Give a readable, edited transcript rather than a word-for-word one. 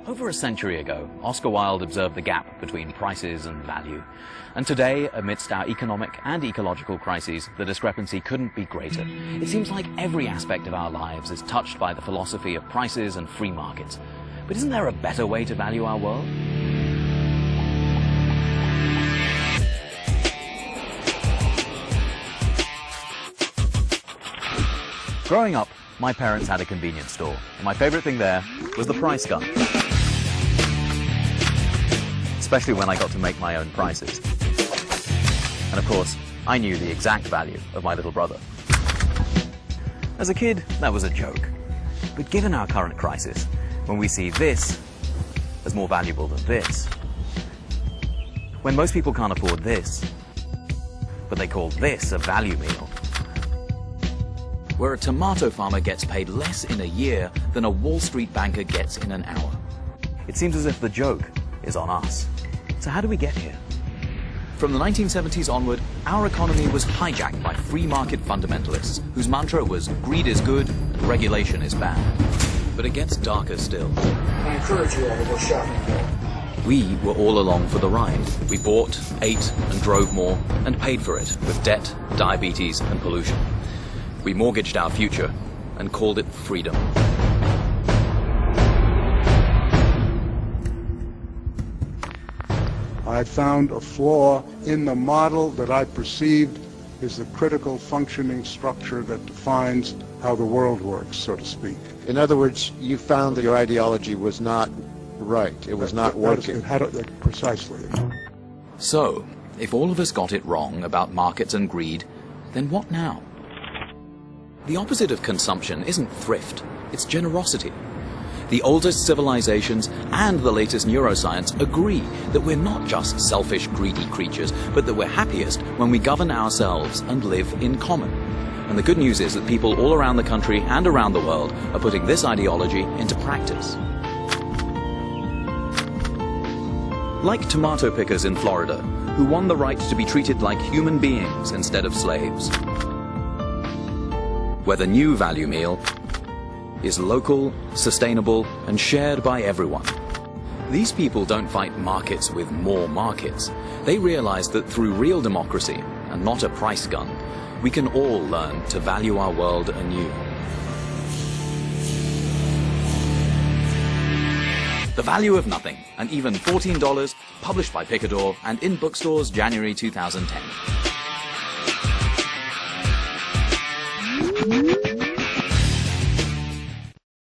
Over a century ago, Oscar Wilde observed the gap between prices and value. And today, amidst our economic and ecological crises, the discrepancy couldn't be greater. It seems like every aspect of our lives is touched by the philosophy of prices and free markets. But isn't there a better way to value our world? Growing up, my parents had a convenience store, and my favorite thing there was the price gun. Especially when I got to make my own prices. And of course, I knew the exact value of my little brother. As a kid, that was a joke. But given our current crisis, when we see this as more valuable than this, when most people can't afford this, but they call this a value meal, where a tomato farmer gets paid less in a year than a Wall Street banker gets in an hour, it seems as if the joke is on us. So how do we get here? From the 1970s onward, our economy was hijacked by free market fundamentalists whose mantra was greed is good, regulation is bad. But it gets darker still. I encourage you all to go shopping more. We were all along for the ride. We bought, ate, and drove more, and paid for it with debt, diabetes, and pollution. We mortgaged our future and called it freedom. I found a flaw in the model that I perceived is the critical functioning structure that defines how the world works, so to speak. In other words, you found that your ideology was not right. It was not working. Precisely. So, if all of us got it wrong about markets and greed, then what now? The opposite of consumption isn't thrift, it's generosity. The oldest civilizations and the latest neuroscience agree that we're not just selfish, greedy creatures, but that we're happiest when we govern ourselves and live in common. And the good news is that people all around the country and around the world are putting this ideology into practice. Like tomato pickers in Florida, who won the right to be treated like human beings instead of slaves. Where the new value meal is local, sustainable, and shared by everyone. These people don't fight markets with more markets. They realize that through real democracy, and not a price gun, we can all learn to value our world anew. The Value of Nothing, and even $14, published by Picador and in bookstores January 2010.